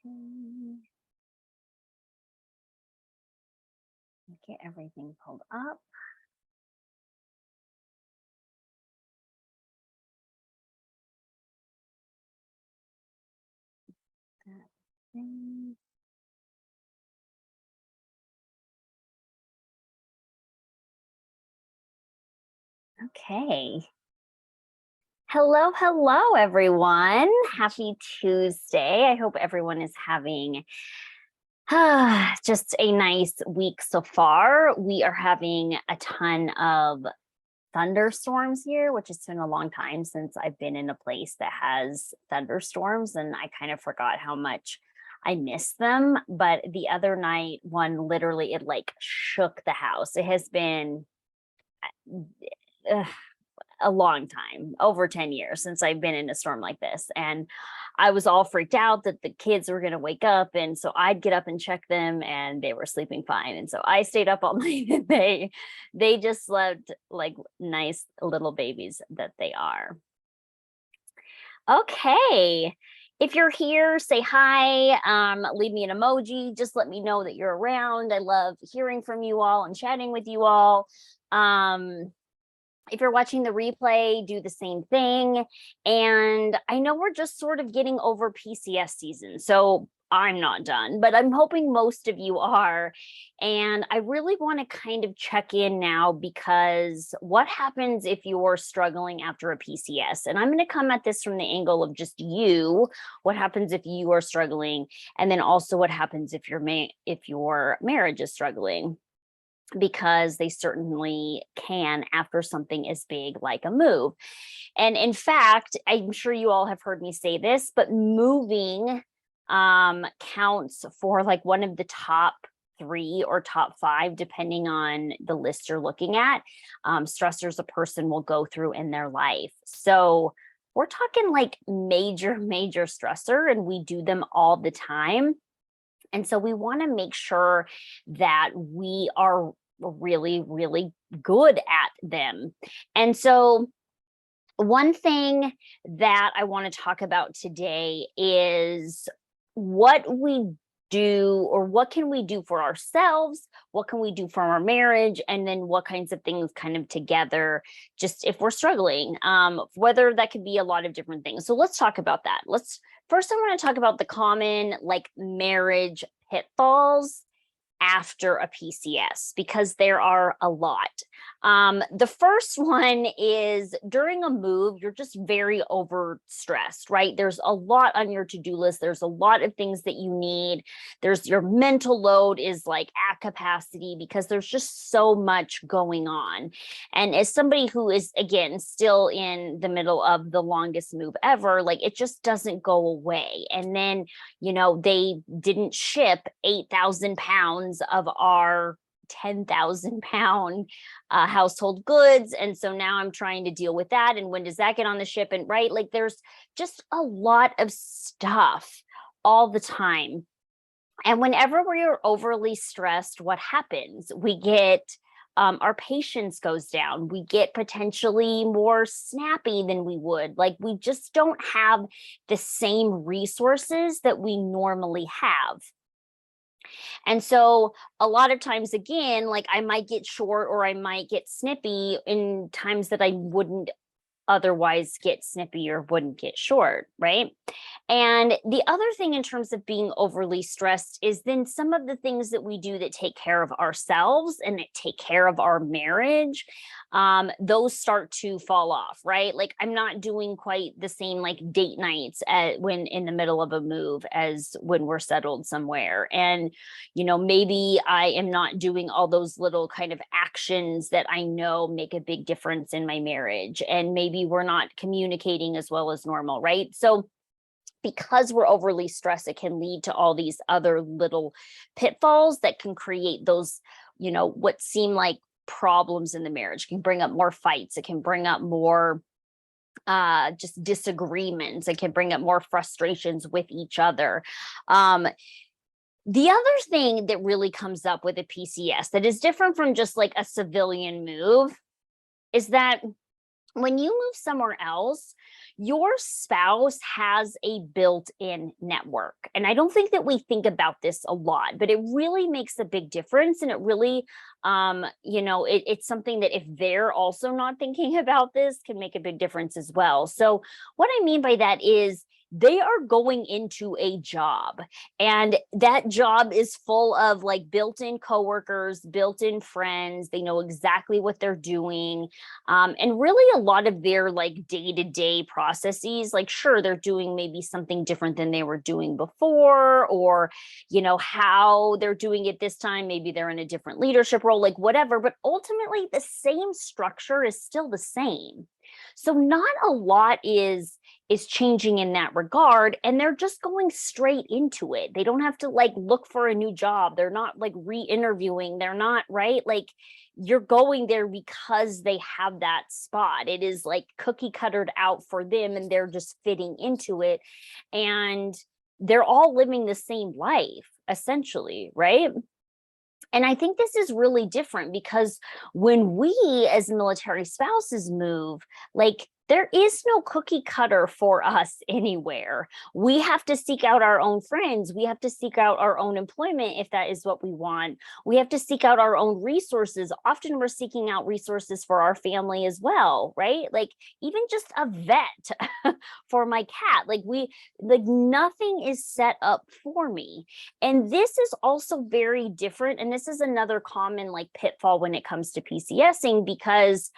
Get everything pulled up. That thing. Okay. Hello, hello, everyone. Happy Tuesday. I hope everyone is having just a nice week so far. We are having a ton of thunderstorms here, which has been a long time since I've been in a place that has thunderstorms, and I kind of forgot how much I miss them. But the other night, one literally, it like shook the house. It has been a long time, over 10 years since I've been in a storm like this. And I was all freaked out that the kids were going to wake up. And so I'd get up and check them and they were sleeping fine. And so I stayed up all night and they just slept like nice little babies that they are. Okay. If you're here, say hi, leave me an emoji, just let me know that you're around. I love hearing from you all and chatting with you all. If you're watching the replay, do the same thing. And I know we're just sort of getting over PCS season, so I'm not done, but I'm hoping most of you are. And I really want to kind of check in now, because what happens if you're struggling after a PCS? And I'm going to come at this from the angle of just you. What happens if you are struggling? And then also what happens if your marriage is struggling? Because they certainly can after something as big like a move. And in fact, I'm sure you all have heard me say this, but moving counts for like one of the top 3 or top 5, depending on the list you're looking at, stressors a person will go through in their life. So we're talking like major stressor, and we do them all the time. And so we want to make sure that we are really good at them. And so one thing that I want to talk about today is what we do, or what can we do for ourselves, what can we do for our marriage, and then what kinds of things kind of together, just if we're struggling, whether that could be a lot of different things. So let's talk about that. First I want to talk about the common like marriage pitfalls after a PCS, because there are a lot. The first one is during a move, you're just very overstressed, right? There's a lot on your to-do list. There's a lot of things that you need. Your mental load is like at capacity because there's just so much going on. And as somebody who is, again, still in the middle of the longest move ever, like it just doesn't go away. And then, they didn't ship 8,000 pounds of our 10,000 pound household goods. And so now I'm trying to deal with that. And when does that get on the ship? And right, like there's just a lot of stuff all the time. And whenever we're overly stressed, what happens? We get our patience goes down. We get potentially more snappy than we would. Like we just don't have the same resources that we normally have. And so a lot of times, again, like I might get short or I might get snippy in times that I wouldn't otherwise get snippy or wouldn't get short, right? And the other thing in terms of being overly stressed is then some of the things that we do that take care of ourselves and that take care of our marriage, those start to fall off, right? Like I'm not doing quite the same like date nights when in the middle of a move as when we're settled somewhere. And, maybe I am not doing all those little kind of actions that I know make a big difference in my marriage. And maybe we're not communicating as well as normal, right? So because we're overly stressed, it can lead to all these other little pitfalls that can create those, what seem like problems in the marriage. It can bring up more fights. It can bring up more just disagreements. It can bring up more frustrations with each other. The other thing that really comes up with a PCS that is different from just like a civilian move is that when you move somewhere else, your spouse has a built-in network. And I don't think that we think about this a lot, but it really makes a big difference. And it really, it's something that if they're also not thinking about this, can make a big difference as well. So what I mean by that is they are going into a job, and that job is full of like built-in coworkers, built-in friends. They know exactly what they're doing. And really a lot of their like day-to-day processes, like sure, they're doing maybe something different than they were doing before, or how they're doing it this time, maybe they're in a different leadership role, like whatever, but ultimately the same structure is still the same. So not a lot is changing in that regard, and they're just going straight into it. They don't have to like look for a new job. They're not like re-interviewing. They're not, right? Like you're going there because they have that spot. It is like cookie cuttered out for them, and they're just fitting into it. And they're all living the same life, essentially, right? And I think this is really different because when we as military spouses move, like there is no cookie cutter for us anywhere. We have to seek out our own friends. We have to seek out our own employment if that is what we want. We have to seek out our own resources. Often we're seeking out resources for our family as well, right? Like even just a vet for my cat. Like nothing is set up for me. And this is also very different. And this is another common like pitfall when it comes to PCSing, because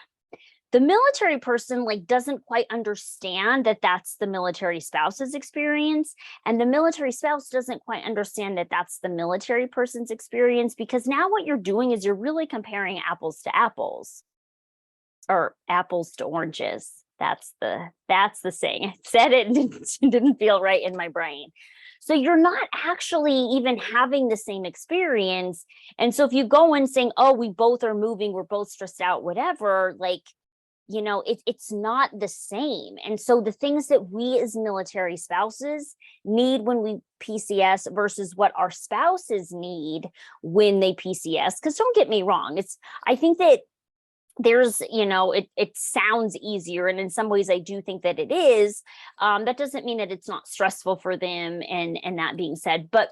the military person like doesn't quite understand that that's the military spouse's experience, and the military spouse doesn't quite understand that that's the military person's experience, because now what you're doing is you're really comparing apples to apples, or apples to oranges. That's the saying. I said it, didn't feel right in my brain. So you're not actually even having the same experience. And so if you go in saying, oh, we both are moving, we're both stressed out, whatever, like it's not the same. And so the things that we as military spouses need when we PCS versus what our spouses need when they PCS, because don't get me wrong, I think that there's it sounds easier, and in some ways I do think that it is. That doesn't mean that it's not stressful for them, and that being said, but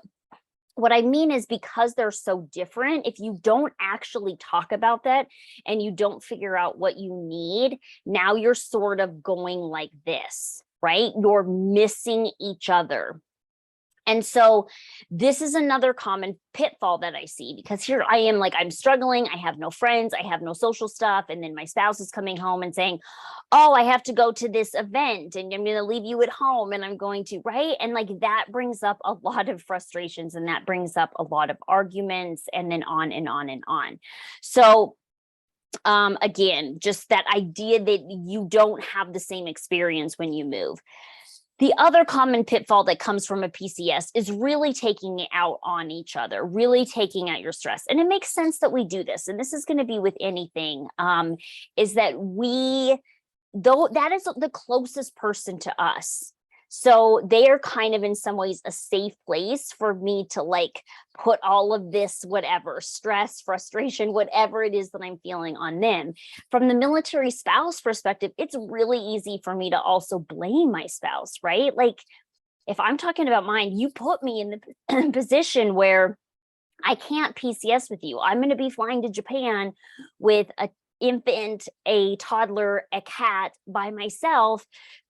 what I mean is, because they're so different, if you don't actually talk about that and you don't figure out what you need, now you're sort of going like this, right? You're missing each other. And so this is another common pitfall that I see, because here I am, like, I'm struggling. I have no friends. I have no social stuff. And then my spouse is coming home and saying, oh, I have to go to this event and I'm going to leave you at home, and I'm going to, right? And like that brings up a lot of frustrations, and that brings up a lot of arguments, and then on and on and on. So again, just that idea that you don't have the same experience when you move. The other common pitfall that comes from a PCS is really taking it out on each other, really taking out your stress. And it makes sense that we do this. And this is going to be with anything, is that though that is the closest person to us. So they are kind of in some ways a safe place for me to like put all of this, whatever, stress, frustration, whatever it is that I'm feeling on them. From the military spouse perspective, it's really easy for me to also blame my spouse, right? Like if I'm talking about mine, you put me in the position where I can't PCS with you. I'm going to be flying to Japan with a infant, a toddler, a cat by myself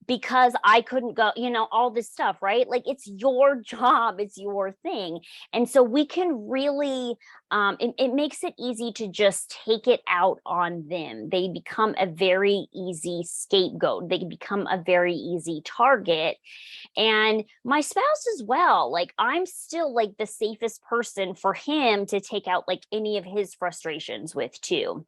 because I couldn't go, all this stuff, right? Like it's your job, it's your thing. And so we can really, it makes it easy to just take it out on them. They become a very easy scapegoat. They become a very easy target. And my spouse as well, like I'm still like the safest person for him to take out like any of his frustrations with too.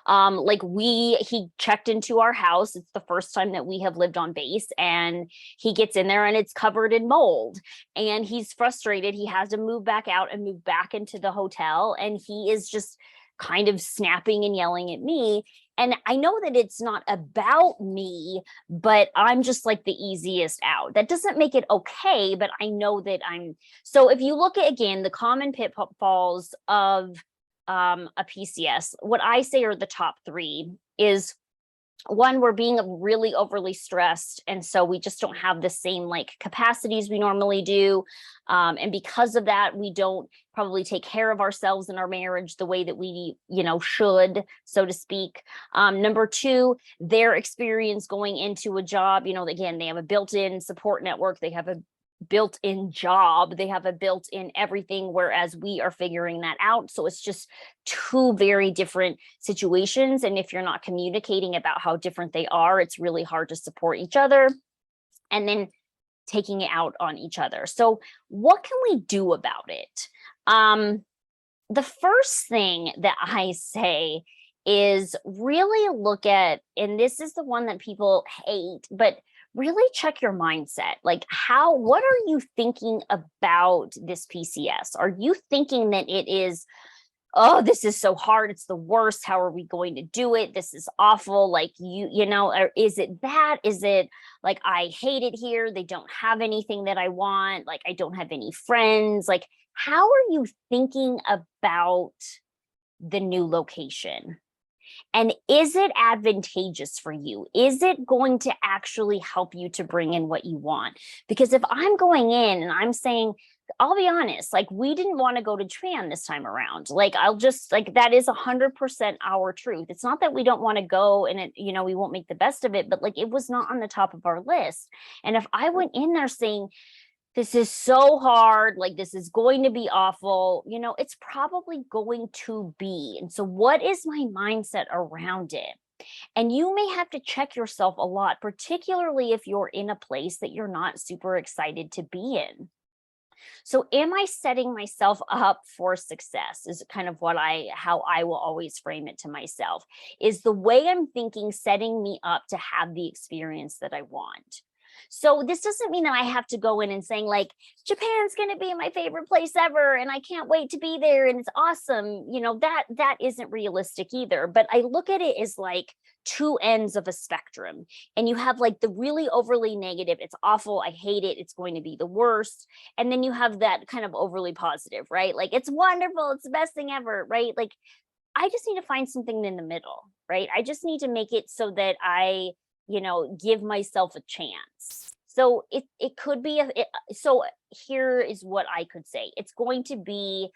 He checked into our house. It's the first time that we have lived on base, and he gets in there and it's covered in mold, and he's frustrated. He has to move back out and move back into the hotel, and he is just kind of snapping and yelling at me. And I know that it's not about me, but I'm just like the easiest out. That doesn't make it okay, but I know that so if you look at, again, the common pitfalls of a PCS, what I say are the top three is one, we're being really overly stressed, and so we just don't have the same like capacities we normally do, and because of that, we don't probably take care of ourselves in our marriage the way that we should, so to speak. Number two, their experience going into a job, again, they have a built-in support network, they have a built-in job, they have a built-in everything, whereas we are figuring that out. So it's just two very different situations, and if you're not communicating about how different they are, it's really hard to support each other and then taking it out on each other. So what can we do about it? The first thing that I say is really look at, and this is the one that people hate, but really check your mindset. Like, what are you thinking about this PCS? Are you thinking that it is, oh, this is so hard, it's the worst, how are we going to do it, this is awful, like or is it that, is it like, I hate it here, they don't have anything that I want, like I don't have any friends, like how are you thinking about the new location? And is it advantageous for you? Is it going to actually help you to bring in what you want? Because if I'm going in and I'm saying, I'll be honest, like we didn't want to go to Japan this time around. Like I'll just like, that is 100% our truth. It's not that we don't want to go and we won't make the best of it, but like it was not on the top of our list. And if I went in there saying, this is so hard, like this is going to be awful, it's probably going to be. And so what is my mindset around it? And you may have to check yourself a lot, particularly if you're in a place that you're not super excited to be in. So am I setting myself up for success, is kind of how I will always frame it to myself. Is the way I'm thinking setting me up to have the experience that I want? So this doesn't mean that I have to go in and saying like, Japan's going to be my favorite place ever and I can't wait to be there and it's awesome. That isn't realistic either. But I look at it as like two ends of a spectrum. And you have like the really overly negative, it's awful, I hate it, it's going to be the worst. And then you have that kind of overly positive, right? Like it's wonderful, it's the best thing ever, right? Like I just need to find something in the middle, right? I just need to make it so that I give myself a chance. So it could be so here is what I could say. It's going to be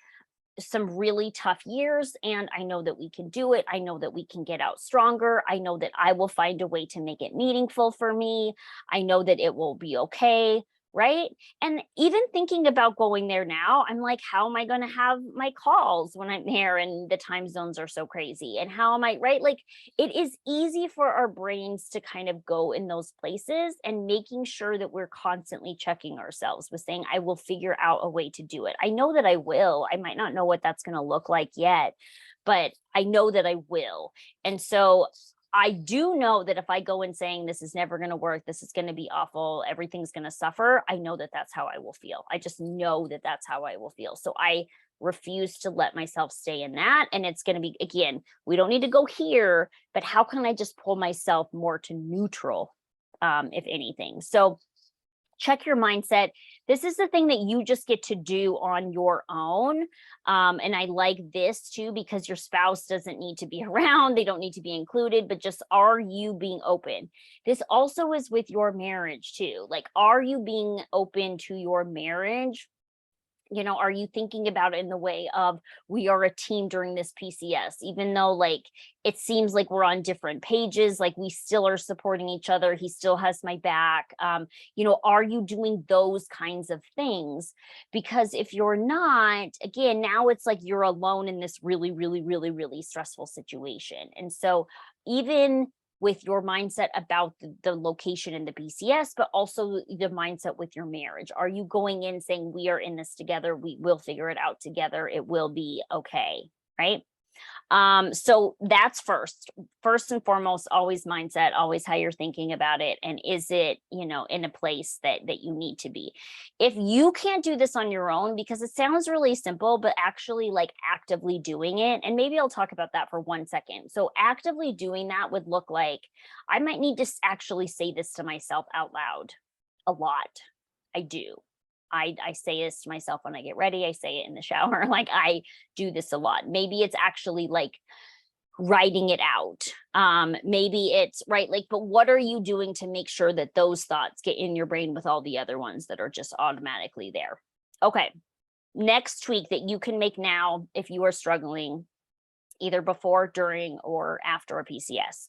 some really tough years, and I know that we can do it. I know that we can get out stronger. I know that I will find a way to make it meaningful for me. I know that it will be okay. Right. And even thinking about going there now, I'm like, how am I going to have my calls when I'm there and the time zones are so crazy? And how am I, right? Like it is easy for our brains to kind of go in those places, and making sure that we're constantly checking ourselves with saying, I will figure out a way to do it. I know that I will. I might not know what that's going to look like yet, but I know that I will. And so I do know that if I go in saying this is never going to work, this is going to be awful, everything's going to suffer, I know that that's how I will feel. I just know that that's how I will feel. So I refuse to let myself stay in that. And it's going to be, again, we don't need to go here, but how can I just pull myself more to neutral, if anything? So check your mindset. This is the thing that you just get to do on your own. And I like this too, because your spouse doesn't need to be around. They don't need to be included, but just, are you being open? This also is with your marriage too. Like, are you being open to your marriage? Are you thinking about it in the way of, we are a team during this PCS, even though like it seems like we're on different pages, like we still are supporting each other. He still has my back. Are you doing those kinds of things? Because if you're not, again, now it's like you're alone in this really, really, really, really stressful situation. And so even with your mindset about the location and the PCS, but also the mindset with your marriage. Are you going in saying, we are in this together, we will figure it out together, it will be okay, right? So that's first and foremost, always mindset, always how you're thinking about it. And is it, in a place that you need to be? If you can't do this on your own, because it sounds really simple, but actually like actively doing it, and maybe I'll talk about that for 1 second. So actively doing that would look like, I might need to actually say this to myself out loud a lot. I do. I say this to myself when I get ready. I say it in the shower. Like I do this a lot. Maybe it's actually like writing it out. Maybe it's right, like, but what are you doing to make sure that those thoughts get in your brain with all the other ones that are just automatically there? Okay. Next tweak that you can make now if you are struggling either before, during, or after a PCS.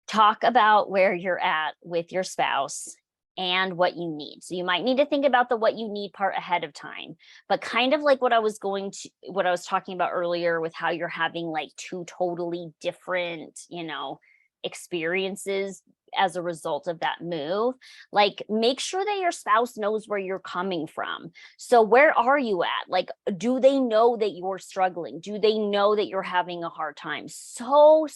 Talk about where you're at with your spouse and what you need. So you might need to think about the what you need part ahead of time. But kind of like what I was talking about earlier with how you're having like two totally different, experiences as a result of that move, like make sure that your spouse knows where you're coming from. So where are you at? Like, do they know that you're struggling? Do they know that you're having a hard time? So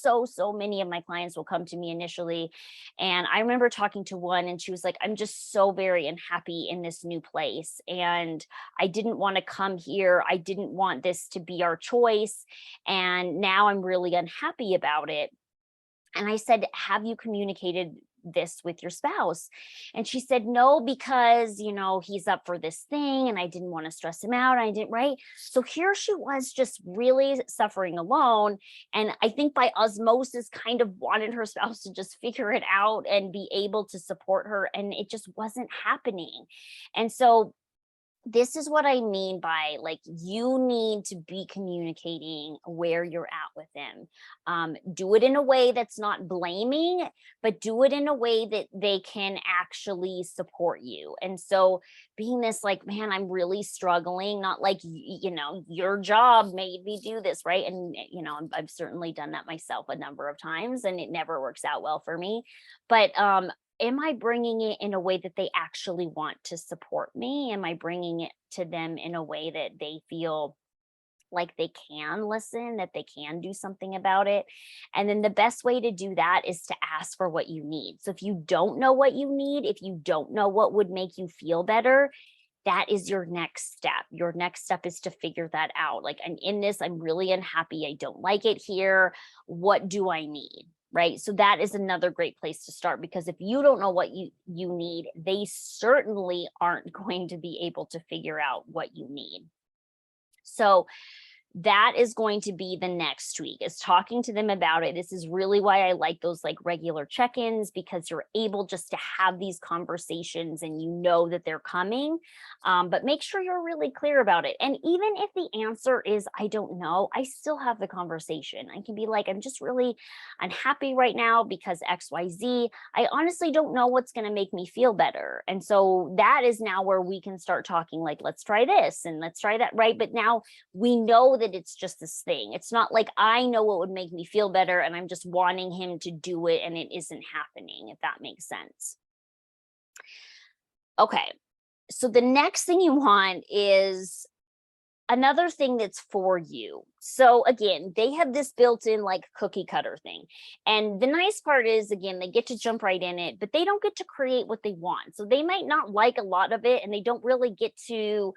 many of my clients will come to me initially, and I remember talking to one and she was like, I'm just so very unhappy in this new place, and I didn't want to come here. I didn't want this to be our choice, and now I'm really unhappy about it. And I said, have you communicated this with your spouse? And she said, no, because, he's up for this thing and I didn't want to stress him out. I didn't, right? So here she was just really suffering alone. And I think by osmosis kind of wanted her spouse to just figure it out and be able to support her. And it just wasn't happening. And so this is what I mean by like, you need to be communicating where you're at with them. Do it in a way that's not blaming, but do it in a way that they can actually support you. And so being this like, man, I'm really struggling, not like, your job made me do this, right? And, I've certainly done that myself a number of times and it never works out well for me. But am I bringing it in a way that they actually want to support me? Am I bringing it to them in a way that they feel like they can listen, that they can do something about it? And then the best way to do that is to ask for what you need. So if you don't know what you need, if you don't know what would make you feel better, that is your next step. Your next step is to figure that out. Like, I'm in this, I'm really unhappy. I don't like it here. What do I need? Right. So that is another great place to start, because if you don't know what you need, they certainly aren't going to be able to figure out what you need. So that is going to be the next tweak, is talking to them about it. This is really why I like those like regular check-ins, because you're able just to have these conversations and you know that they're coming. But make sure you're really clear about it. And even if the answer is, I don't know, I still have the conversation. I can be like, I'm just really unhappy right now because XYZ. I honestly don't know what's going to make me feel better. And so that is now where we can start talking like, let's try this and let's try that. Right. But now we know that it's just this thing. It's not like I know what would make me feel better and I'm just wanting him to do it and it isn't happening, if that makes sense. Okay. So the next thing you want is another thing that's for you. So again, they have this built-in like cookie cutter thing. And the nice part is, again, they get to jump right in it, but they don't get to create what they want. So they might not like a lot of it and they don't really get to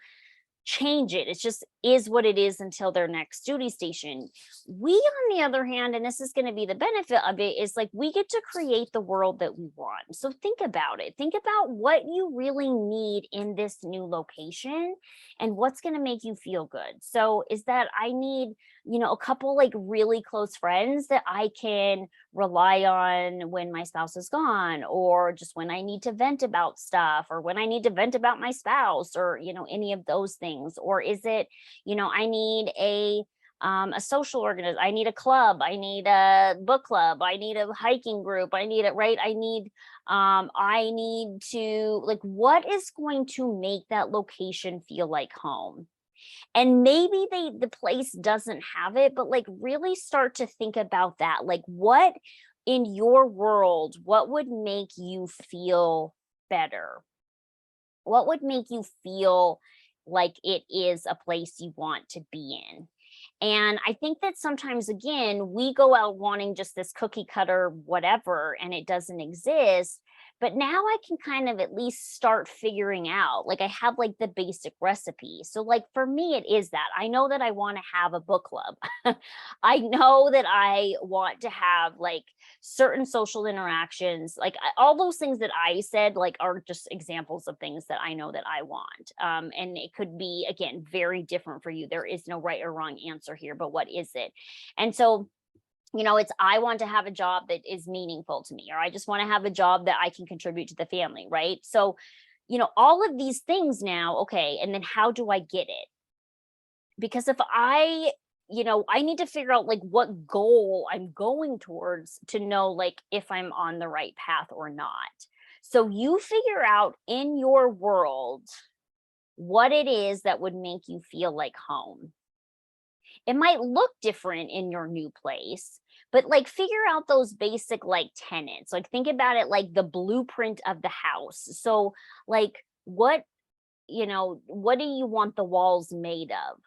change it. It's just is what it is until their next duty station. We, on the other hand, and this is going to be the benefit of it, is like we get to create the world that we want. So think about it. Think about what you really need in this new location and what's going to make you feel good. So is that I need, a couple like really close friends that I can rely on when my spouse is gone, or just when I need to vent about stuff, or when I need to vent about my spouse, or any of those things? Or is it, I need a social organization, I need a club, I need a book club, I need a hiking group, I need it, right? I need to, like, what is going to make that location feel like home? And maybe the place doesn't have it, but like really start to think about that. Like, what in your world, what would make you feel better? What would make you feel like it is a place you want to be in? And I think that sometimes, again, we go out wanting just this cookie cutter whatever, and it doesn't exist But now I can kind of at least start figuring out, like I have like the basic recipe. So like for me, it is that I know that I want to have a book club. I know that I want to have like certain social interactions, like all those things that I said, like are just examples of things that I know that I want. And it could be, again, very different for you. There is no right or wrong answer here, but what is it? And so, it's I want to have a job that is meaningful to me, or I just want to have a job that I can contribute to the family, right? So, all of these things now, okay, and then how do I get it? Because if I need to figure out like what goal I'm going towards to know like if I'm on the right path or not. So you figure out in your world what it is that would make you feel like home. It might look different in your new place, but like figure out those basic like tenants. Like think about it like the blueprint of the house. So like what do you want the walls made of?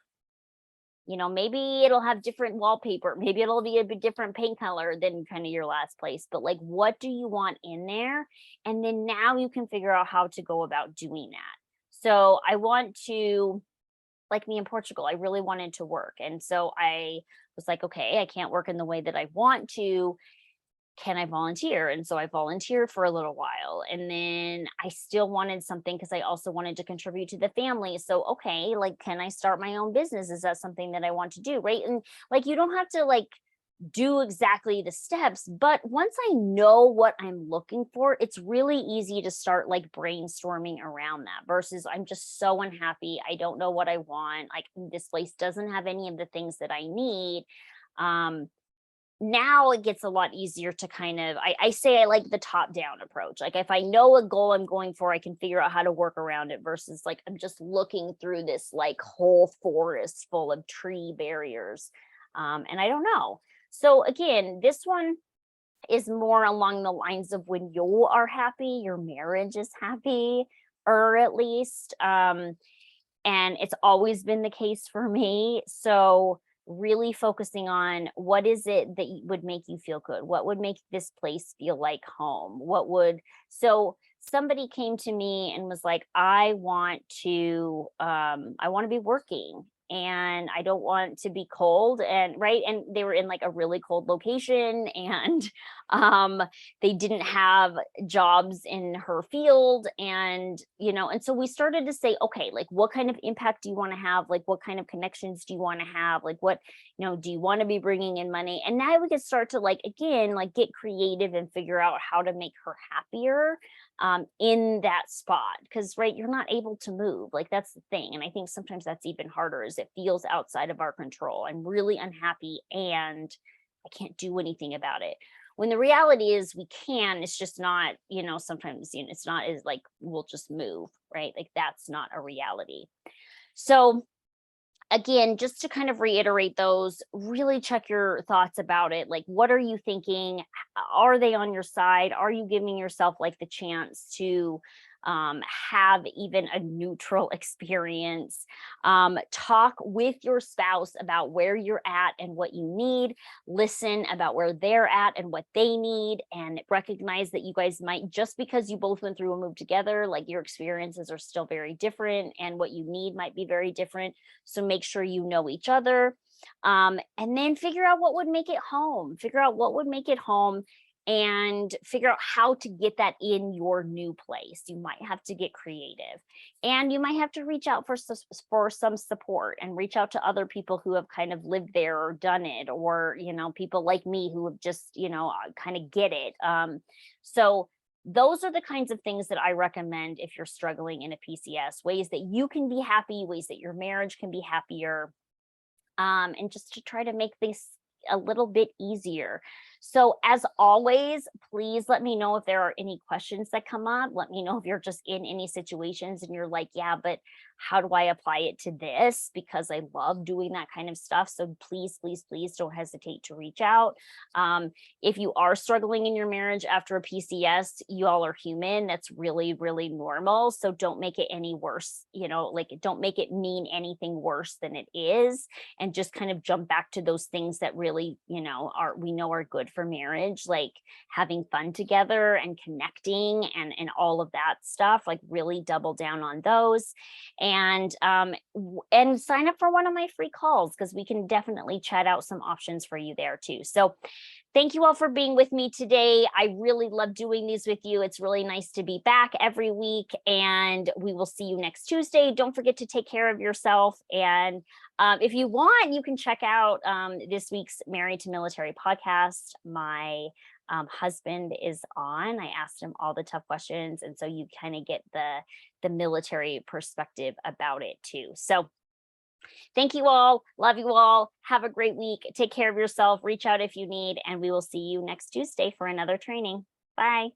Maybe it'll have different wallpaper. Maybe it'll be a bit different paint color than kind of your last place. But like, what do you want in there? And then now you can figure out how to go about doing that. So I want to, like me in Portugal, I really wanted to work. And so I was like, okay, I can't work in the way that I want to. Can I volunteer? And so I volunteered for a little while. And then I still wanted something because I also wanted to contribute to the family. So, okay, like, can I start my own business? Is that something that I want to do? Right. And like, you don't have to like do exactly the steps, but once I know what I'm looking for, it's really easy to start like brainstorming around that versus I'm just so unhappy. I don't know what I want. Like, this place doesn't have any of the things that I need. Um, Now it gets a lot easier to kind of I say I like the top down approach. Like if I know a goal I'm going for, I can figure out how to work around it versus like I'm just looking through this like whole forest full of tree barriers. And I don't know. So again, this one is more along the lines of when you are happy, your marriage is happy, or at least and it's always been the case for me. So really focusing on what is it that would make you feel good? What would make this place feel like home? So somebody came to me and was like, I want to be working and I don't want to be cold and right. And they were in like a really cold location and um they didn't have jobs in her field and so we started to say, okay, like what kind of impact do you want to have, like what kind of connections do you want to have, like what do you want to be bringing in money? And now we can start to like again like get creative and figure out how to make her happier in that spot, because right, you're not able to move, like that's the thing. And I think sometimes that's even harder, is it feels outside of our control. I'm really unhappy and I can't do anything about it, when the reality is we can. It's just not, sometimes it's not as like we'll just move, right? Like that's not a reality. So again, just to kind of reiterate those, really check your thoughts about it. Like, what are you thinking? Are they on your side? Are you giving yourself like the chance to have even a neutral experience? Talk with your spouse about where you're at and what you need. Listen about where they're at and what they need, and recognize that you guys might, just because you both went through a move together, like your experiences are still very different and what you need might be very different. So make sure you know each other. And then figure out what would make it home. Figure out what would make it home and figure out how to get that in your new place. You might have to get creative, and you might have to reach out for some support and reach out to other people who have kind of lived there or done it, or people like me who have just kind of get it. So those are the kinds of things that I recommend if you're struggling in a PCS, ways that you can be happy, ways that your marriage can be happier, and just to try to make this a little bit easier. So as always, please let me know if there are any questions that come up. Let me know if you're just in any situations and you're like, yeah, but how do I apply it to this? Because I love doing that kind of stuff. So please, please, please don't hesitate to reach out. If you are struggling in your marriage after a PCS, you all are human. That's really, really normal. So don't make it any worse, like don't make it mean anything worse than it is. And just kind of jump back to those things that really, we know are good for marriage, like having fun together and connecting and all of that stuff, like really double down on those. And sign up for one of my free calls, because we can definitely chat out some options for you there too. So thank you all for being with me today. I really love doing these with you. It's really nice to be back every week, and we will see you next Tuesday. Don't forget to take care of yourself. And if you want, you can check out this week's Married to Military podcast. My husband is on. I asked him all the tough questions, and so you kind of get the military perspective about it too. So thank you all. Love you all. Have a great week. Take care of yourself. Reach out if you need, and we will see you next Tuesday for another training. Bye.